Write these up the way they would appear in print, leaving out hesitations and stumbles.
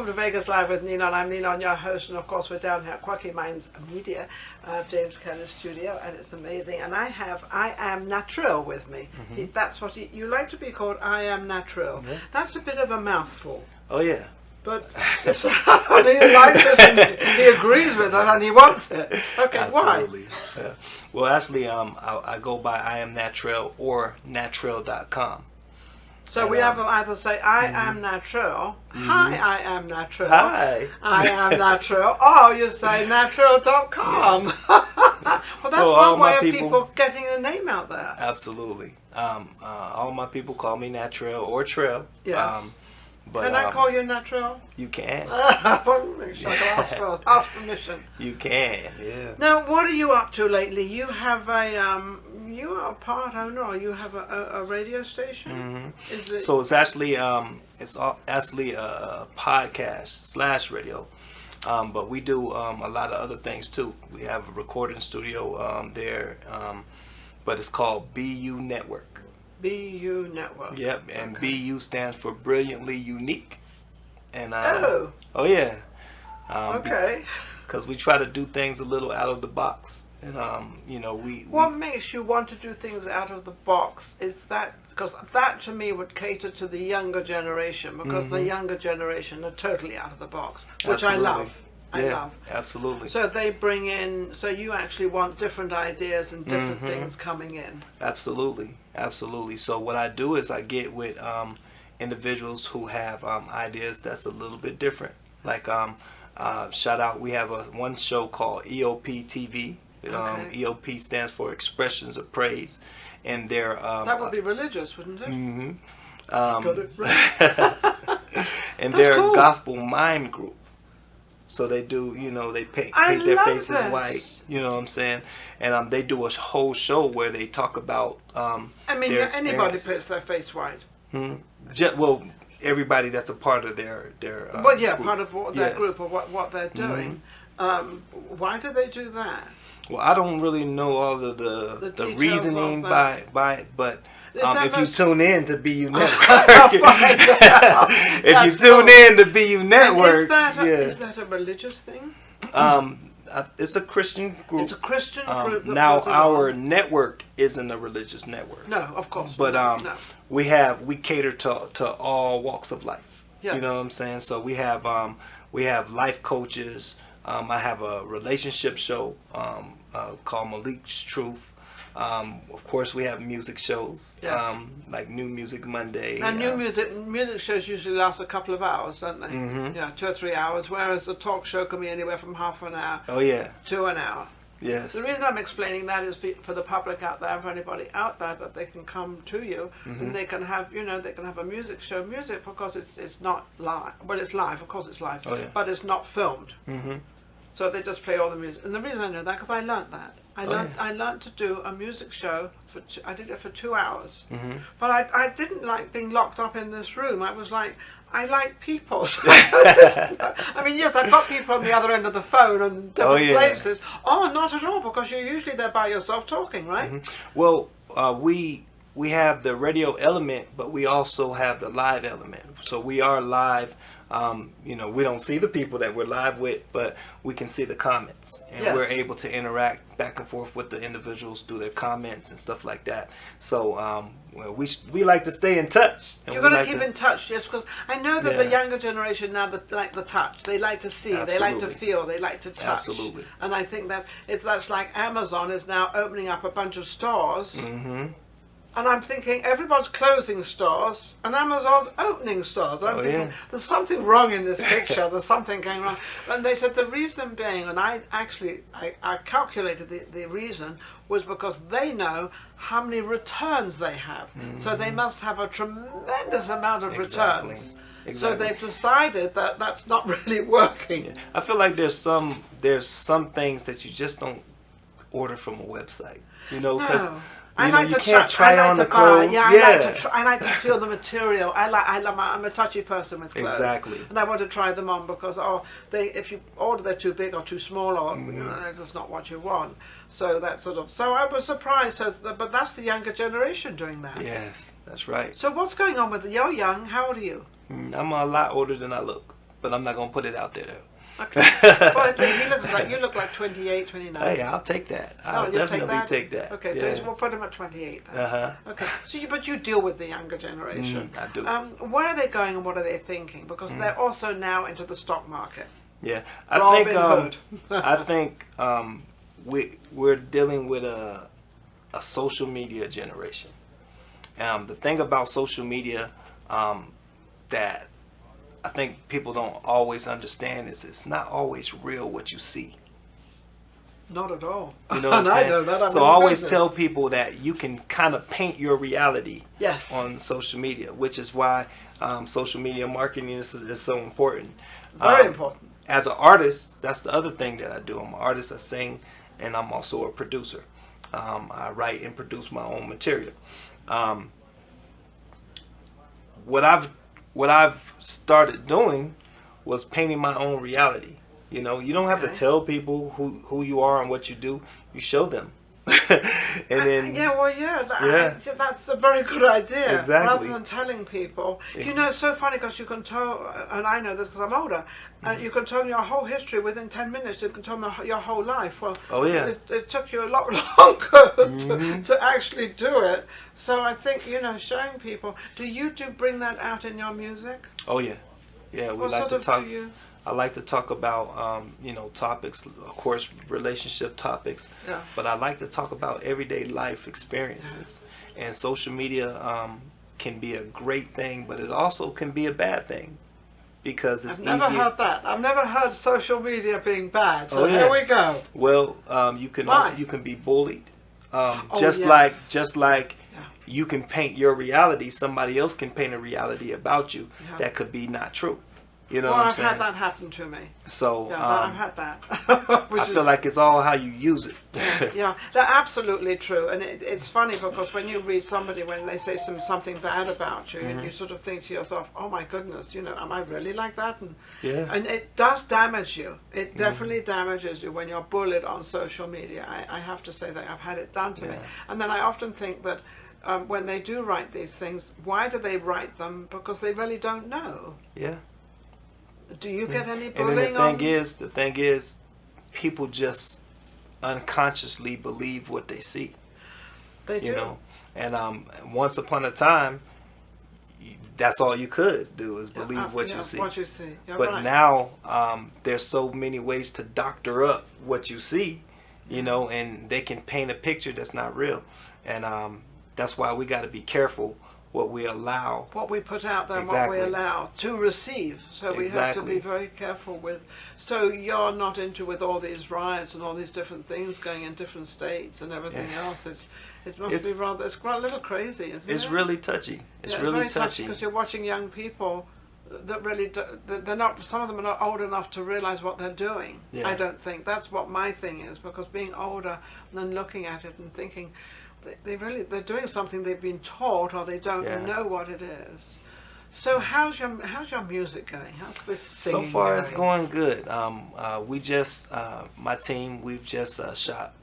to Vegas Live with Ninon. I'm Ninon, your host, and of course we're down here at Quirky Minds Media, James Keller's studio, and it's amazing. And I have I Am Natrell with me. That's what you like to be called, I Am Natrell. Yeah. That's a bit of a mouthful. Oh yeah. But he likes it, and he agrees with it, and he wants it. Okay, absolutely. Why? Yeah. Well, actually, I go by I Am Natrell or Natrell.com. So we have to either say, I am Natrell, hi, I am Natrell, hi, I am Natrell, or you say Natrell.com. Well, that's one way of people getting the name out there. Absolutely. All my people call me Natrell or Trell. Yes. But, can I call you Natrell? You can. Make sure I can ask permission. You can, yeah. Now, what are you up to lately? You have you are a part owner, or you have a radio station? Is it? So it's actually a podcast / radio, but we do a lot of other things too. We have a recording studio there, but it's called BU Network. BU Network. Yep, and okay. BU stands for Brilliantly Unique. And oh yeah. Okay. Because we try to do things a little out of the box, and What makes you want to do things out of the box? Is that because that to me would cater to the younger generation, because the younger generation are totally out of the box, which absolutely. I love. I love. Absolutely. So they bring in, so you actually want different ideas and different things coming in. Absolutely. Absolutely. So what I do is I get with individuals who have ideas that's a little bit different. Like shout out, we have one show called EOP TV. Okay. EOP stands for Expressions of Praise, and they're that would be religious, wouldn't it? Got it right. And that's they're cool. a gospel mime group. So they do, they paint their faces white, you know what I'm saying? And they do a whole show where they talk about their anybody paints their face white. Well, everybody that's a part of their well, yeah, part of their group or what they're doing. Why do they do that? Well, I don't really know all of the reasoning but if you tune in to BU Network, if you tune in to BU Network, is that a religious thing? It's a Christian group. It's a Christian group. Now our network isn't a religious network. No, of course. But no. we cater to all walks of life. Yes. You know what I'm saying? So we have life coaches. I have a relationship show called Malik's Truth. Of course, we have music shows, like New Music Monday. And new music shows usually last a couple of hours, don't they? Yeah, 2 or 3 hours, whereas a talk show can be anywhere from half an hour to an hour. Yes. The reason I'm explaining that is for the public out there, for anybody out there, that they can come to you and they can have, they can have a music show. Music, because it's not live. Well, it's live, of course it's live, but it's not filmed. So they just play all the music. And the reason I know that, because I learnt that. I learnt to do a music show. I did it for 2 hours. But I didn't like being locked up in this room. I was like, I like people. I mean, yes, I've got people on the other end of the phone and different places. Oh, not at all, because you're usually there by yourself talking, right? Well, we have the radio element, but we also have the live element. So we are live. We don't see the people that we're live with, but we can see the comments, and we're able to interact back and forth with the individuals through their comments and stuff like that. So we like to stay in touch. You're going to keep in touch, yes, because I know that the younger generation now that like the touch, they like to see, they like to feel, they like to touch. Absolutely. And I think that's like Amazon is now opening up a bunch of stores. And I'm thinking, everybody's closing stores, and Amazon's opening stores. I'm thinking, there's something wrong in this picture. There's something going wrong. And they said the reason being, and I calculated the reason, was because they know how many returns they have. So they must have a tremendous amount of returns. Exactly. So they've decided that that's not really working. I feel like there's some things that you just don't order from a website. Because I like you to can't try on the clothes. I like to feel the material. I'm a touchy person with clothes. Exactly. And I want to try them on because if you order they're too big or too small or that's not what you want. So that sort of. So I was surprised. But that's the younger generation doing that. Yes, that's right. So what's going on with you're young? How old are you? I'm a lot older than I look. but I'm not gonna put it out there. Okay. Well, I think you look like 28, 29. Hey, I'll take that. I'll definitely take that. Okay, yeah. So we'll put him at 28 then. Uh-huh. Okay, so but you deal with the younger generation. I do. Where are they going and what are they thinking? Because they're also now into the stock market. Yeah, I think we're dealing with a social media generation. The thing about social media that I think people don't always understand is it's not always real what you see. Not at all. You know what I'm saying? I know that. So I always tell people that you can kind of paint your reality on social media, which is why social media marketing is so important. Very important. As an artist, that's the other thing that I do. I'm an artist, I sing, and I'm also a producer. I write and produce my own material. What I've started doing was painting my own reality. You know, you don't have to tell people who you are and what you do. You show them. And then that's a very good idea. Exactly. Rather than telling people, you know, it's so funny because you can tell, and I know this because I'm older. You can tell them your whole history within 10 minutes. You can tell them your whole life. Well, it took you a lot longer to actually do it. So I think, you know, showing people. Do you bring that out in your music? Oh yeah, yeah. We like to talk. I like to talk about, you know, topics, of course, relationship topics, but I like to talk about everyday life experiences. And social media can be a great thing, but it also can be a bad thing because it's easier. I've never heard that. I've never heard social media being bad. So here we go. Well, you can be bullied, just like you can paint your reality. Somebody else can paint a reality about you that could be not true. You know what I'm saying? I've had that happen to me. So I've had that. I feel like it's all how you use it. Yeah, that's absolutely true. And it's funny because when you read somebody, when they say something bad about you, and you sort of think to yourself, oh my goodness, you know, am I really like that? And it does damage you. It definitely damages you when you're bullied on social media. I have to say that I've had it done to me. And then I often think that when they do write these things, why do they write them? Because they really don't know. Yeah. Do you get any bullying? And then the thing is, people just unconsciously believe what they see. They do. You know, and once upon a time, that's all you could do is believe what you see. What you see. But now, there's so many ways to doctor up what you see, you know, and they can paint a picture that's not real, and that's why we got to be careful what we allow, what we put out there, and what we allow to receive. So we have to be very careful with. So you're not into with all these riots and all these different things going in different states and everything else. It must be rather. It's quite a little crazy, isn't it? It's really touchy. It's really touchy because you're watching young people that really they're not. Some of them are not old enough to realize what they're doing. I don't think that's what my thing is, because being older and then looking at it and thinking. They're doing something they've been taught, or they don't know what it is. So how's your music going? How's this singing So far going? It's going good. We just my team, we've just shot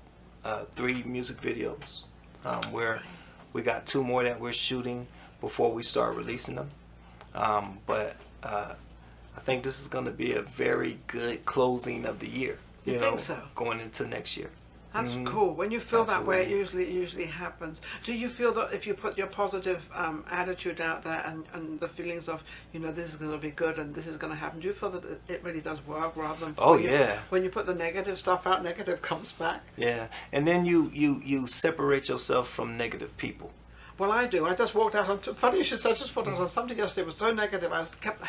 3 music videos. We got 2 more that we're shooting before we start releasing them. But I think this is going to be a very good closing of the year. You know, think so? Going into next year. That's cool. When you feel that way, it usually happens. Do you feel that if you put your positive attitude out there and the feelings of, you know, this is going to be good and this is going to happen, do you feel that it really does work rather than when you put the negative stuff out, negative comes back? Yeah, and then you separate yourself from negative people. Well, I do. I just walked out. Funny you should say. I just walked out on somebody yesterday. It was so negative. I kept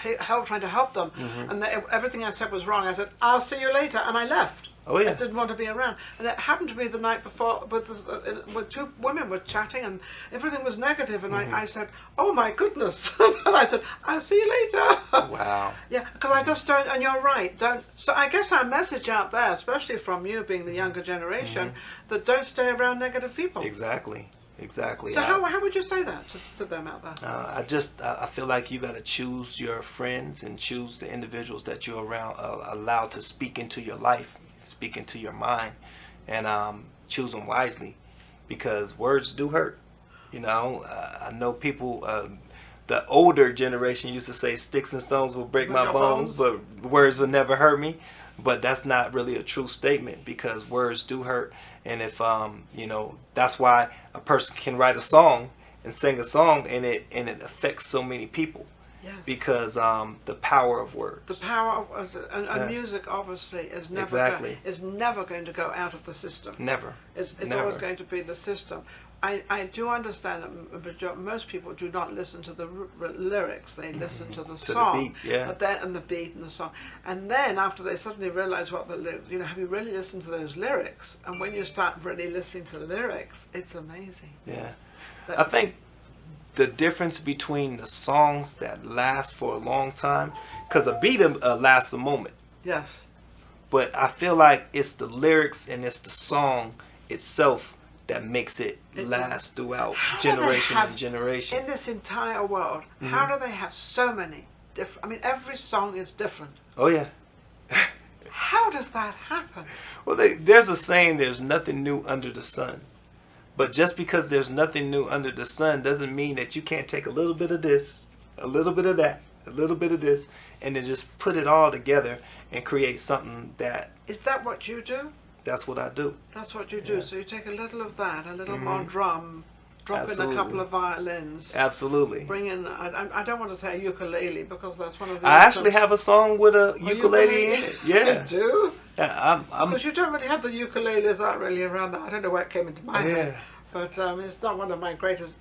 trying to help them, and everything I said was wrong. I said, "I'll see you later," and I left. Oh yeah. I didn't want to be around, and it happened to me the night before with 2 women were chatting, and everything was negative, and I said, "Oh my goodness," and I said, "I'll see you later." Wow. Yeah, because I just don't. And you're right. Don't. So I guess our message out there, especially from you being the younger generation, that don't stay around negative people. Exactly. Exactly. So how would you say that to them out there? I feel like you got to choose your friends and choose the individuals that you're around, allowed to speak into your life, speak into your mind, and choose them wisely, because words do hurt. You know, I know people the older generation used to say sticks and stones will break my bones, but words will never hurt me. But that's not really a true statement, because words do hurt. And if you know, that's why a person can write a song and sing a song, and it affects so many people. Yes. Because the power of words. The power of music obviously is never going to go out of the system. Never. It's always going to be the system. I do understand that most people do not listen to the lyrics; they listen to the song, the beat, yeah. But then and the beat and the song, and then after they suddenly realize what the lyrics, you know, have you really listened to those lyrics? And when you start really listening to the lyrics, it's amazing. Yeah, I think the difference between the songs that last for a long time, because a beat lasts a moment. Yes. But I feel like it's the lyrics and it's the song itself that makes it last throughout generation and generation. In this entire world, how do they have so many different? I mean, every song is different. Oh yeah. How does that happen? Well, there's a saying: "There's nothing new under the sun." But just because there's nothing new under the sun doesn't mean that you can't take a little bit of this, a little bit of that, a little bit of this, and then just put it all together and create something that... Is that what you do? That's what I do. That's what you do. Yeah. So you take a little of that, a little more drum, drop in a couple of violins. Absolutely. Bring in, I don't want to say a ukulele, because that's one of the... I actually have a song with a ukulele in it. Yeah. You do? Yeah, because you don't really have the ukuleles out really around that. I don't know where it came into my head. But it's not one of my greatest.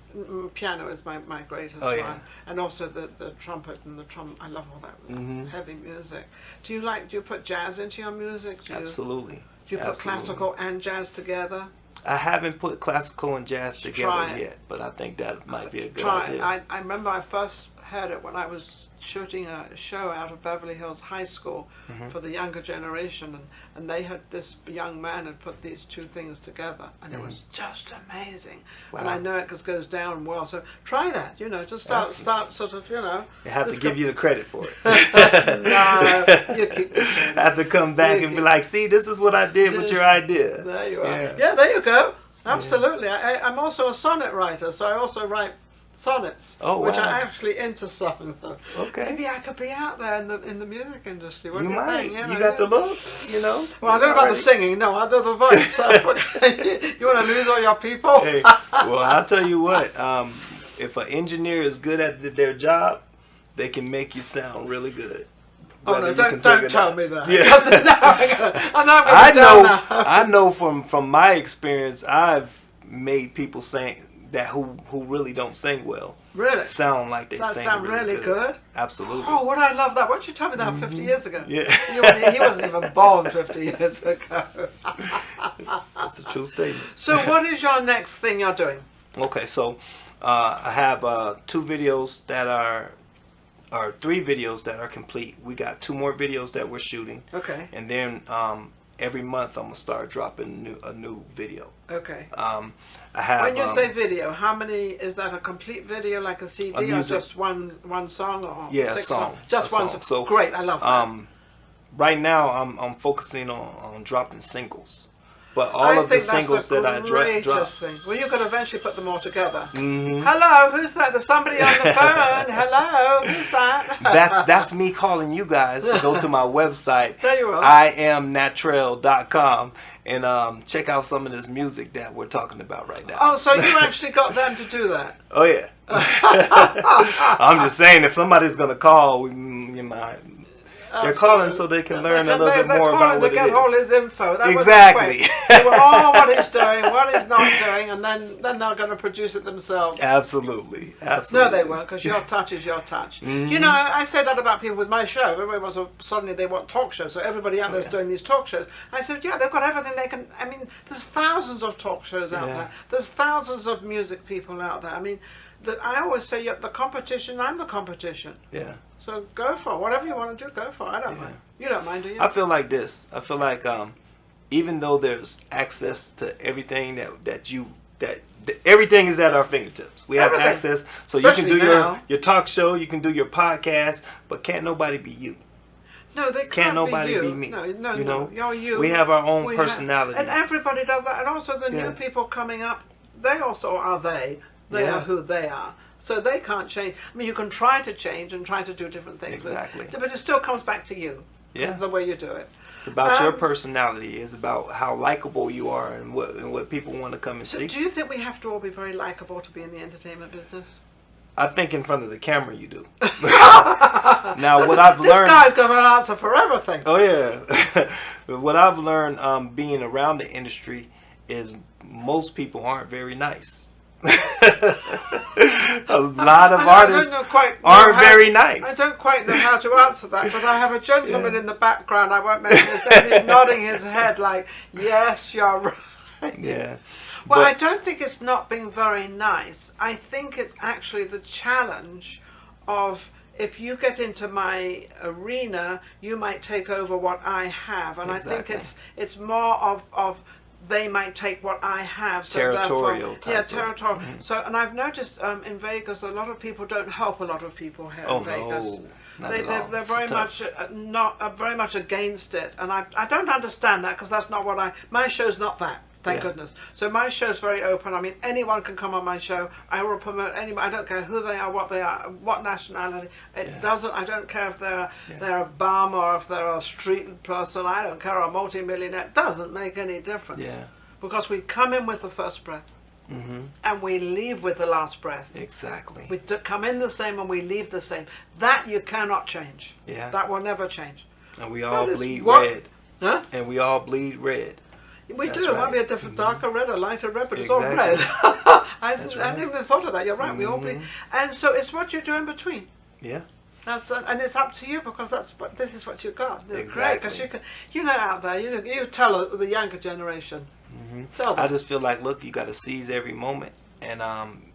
Piano is my greatest one, and also the trumpet and the I love all that heavy music. Do you put jazz into your music? Absolutely. Do you put classical and jazz together? I haven't put classical and jazz together yet, but I think that might be a good idea. I remember I first heard it when I was shooting a show out of Beverly Hills High School for the younger generation, and they had this young man had put these two things together, and it was just amazing. Wow. And I know it goes down well, so try that, you know, just start sort of, you know. I have to give you the credit for it. No, you keep the credit. I have to come back and be like, see, this is what I did with your idea. There you are. Yeah, there you go. Absolutely. Yeah. I'm also a sonnet writer, so I also write sonnets, which are actually into songs. Okay. Maybe I could be out there in the music industry. What you do you might. think? You know, you got the look, you know. Well, I don't know about the singing. No, I do the voice. You want to lose all your people? Hey, well, I'll tell you what. If an engineer is good at their job, they can make you sound really good. Oh no! Don't tell me that. Yeah. I know from my experience, I've made people sing that who really don't sing well. Really? Sound like they sing really good. Absolutely. Oh, would I love that? Why don't you tell me that 50 years ago? Yeah. He wasn't even born 50 years ago. That's a true statement. So what is your next thing you're doing? Okay, so I have 2 videos that are... or 3 videos that are complete. We got 2 more videos that we're shooting. Okay. And then every month I'm gonna start dropping a new video. Okay. I have. When you say video, how many is that? A complete video, like a CD, or just one song, or 6 songs? Just one song. So great, I love that. Right now I'm focusing on dropping singles. But all of the singles that I dropped. Well, you could eventually put them all together. Mm-hmm. Hello, who's that? There's somebody on the phone. Hello, who's that? That's me calling you guys to go to my website. There you are. IamNatrell.com and check out some of this music that we're talking about right now. Oh, so you actually got them to do that? Oh yeah. I'm just saying, if somebody's gonna call, you might. They're calling so they can learn a little bit more about what it is. They're calling to get all his info. That exactly. What he's doing, what he's not doing, and then they're going to produce it themselves. Absolutely. No, they won't, because your touch is your touch. Mm-hmm. You know, I say that about people with my show. Everybody wants suddenly they want talk shows, so everybody out there's doing these talk shows. I said, yeah, they've got everything they can. I mean, there's thousands of talk shows out there. There's thousands of music people out there. I mean, I always say, the competition, I'm the competition. Yeah. So go for it. Whatever you want to do, go for it. I don't mind. You don't mind, do you? I feel like this. I feel like even though there's access to everything that everything is at our fingertips. We have access, so especially you can do your talk show, you can do your podcast, but can't nobody be you. No, they can't nobody be be me. No, you know? You're you. We have our own personalities. And everybody does that. And also the new people coming up, they also are they. They are who they are. So they can't change. I mean, you can try to change and try to do different things. Exactly. But it still comes back to you. Yeah. The way you do it. It's about your personality. It's about how likable you are and what people want to come and see. Do you think we have to all be very likable to be in the entertainment business? I think in front of the camera you do. Now, what I've learned... This guy's got an answer for everything. Oh, yeah. What I've learned being around the industry is most people aren't very nice. A lot of artists aren't very nice. I don't quite know how to answer that, but I have a gentleman in the background, I won't mention his name, he's nodding his head like, yes, you're right. Yeah. Well, I don't think it's not being very nice. I think it's actually the challenge of, if you get into my arena, you might take over what I have. And exactly. I think it's more of they might take what I have. So territorial type. Yeah, territorial. Mm-hmm. So, and I've noticed in Vegas, a lot of people don't help a lot of people here in Vegas. No. They're very much very much against it. And I don't understand that, because that's not what my show's not that. Thank goodness. So my show's very open. I mean, anyone can come on my show. I will promote anyone. I don't care who they are, what nationality. It doesn't. I don't care if they're a bum or if they're a street person. I don't care, or a multi-millionaire. It doesn't make any difference. Yeah. Because we come in with the first breath, and we leave with the last breath. Exactly. We come in the same and we leave the same. That you cannot change. Yeah. That will never change. And we all bleed red. Huh? And we all bleed red. We do. It might be a different, darker red, a lighter red, but it's all red. I hadn't even thought of that. You're right. We all bleed, and so it's what you do in between. Yeah. That's and it's up to you, because this is what you got. It's exactly. Because you know, out there, you tell the younger generation. Tell them. I just feel like, look, you got to seize every moment, and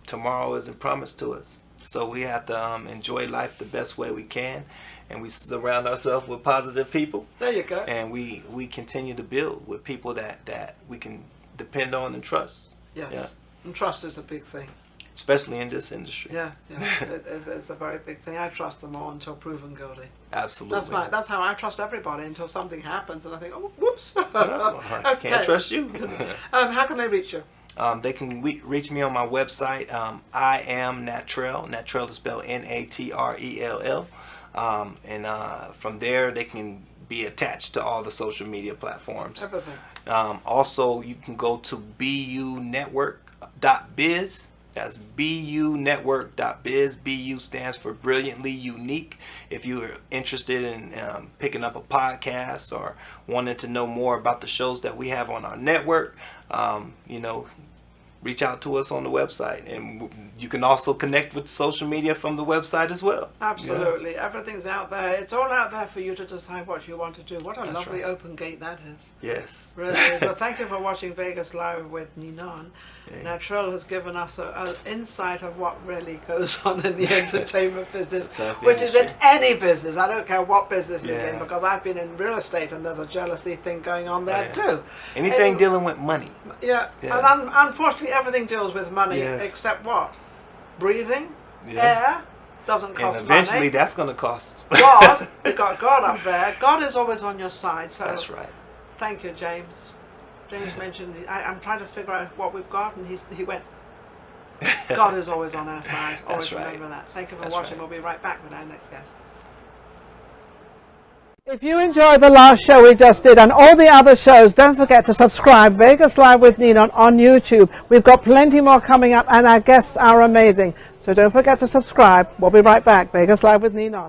tomorrow isn't promised to us. So we have to enjoy life the best way we can, and we surround ourselves with positive people. There you go. And we continue to build with people that we can depend on and trust. Yes. Yeah. And trust is a big thing. Especially in this industry. Yeah. It's a very big thing. I trust them all until proven guilty. Absolutely. That's how I trust everybody, until something happens and I think, oh, whoops. I can't trust you. How can they reach you? They can reach me on my website, I Am Natrell. Natrell is spelled Natrell. And from there, they can be attached to all the social media platforms. Everything. Also, you can go to bunetwork.biz. That's bunetwork.biz. BU stands for Brilliantly Unique. If you're interested in picking up a podcast or wanting to know more about the shows that we have on our network, reach out to us on the website, and you can also connect with social media from the website as well. Absolutely. Everything's out there. It's all out there for you to decide what you want to do. What a lovely open gate that is. Yes. Really. Well, thank you for watching Vegas Live with Ninon. Natrell has given us an insight of what really goes on in the entertainment business, which is in any business. I don't care what business it's in, because I've been in real estate and there's a jealousy thing going on there too. Anything dealing with money. Yeah. And unfortunately everything deals with money, except what? Breathing, air, doesn't cost money. And eventually that's going to cost. God, you've got God up there. God is always on your side. So that's right. Thank you, James. James mentioned, I'm trying to figure out what we've got, and he went, God is always on our side. Always remember that. Thank you for watching. We'll be right back with our next guest. If you enjoyed the last show we just did and all the other shows, don't forget to subscribe. Vegas Live with Ninon on YouTube. We've got plenty more coming up, and our guests are amazing. So don't forget to subscribe. We'll be right back. Vegas Live with Ninon.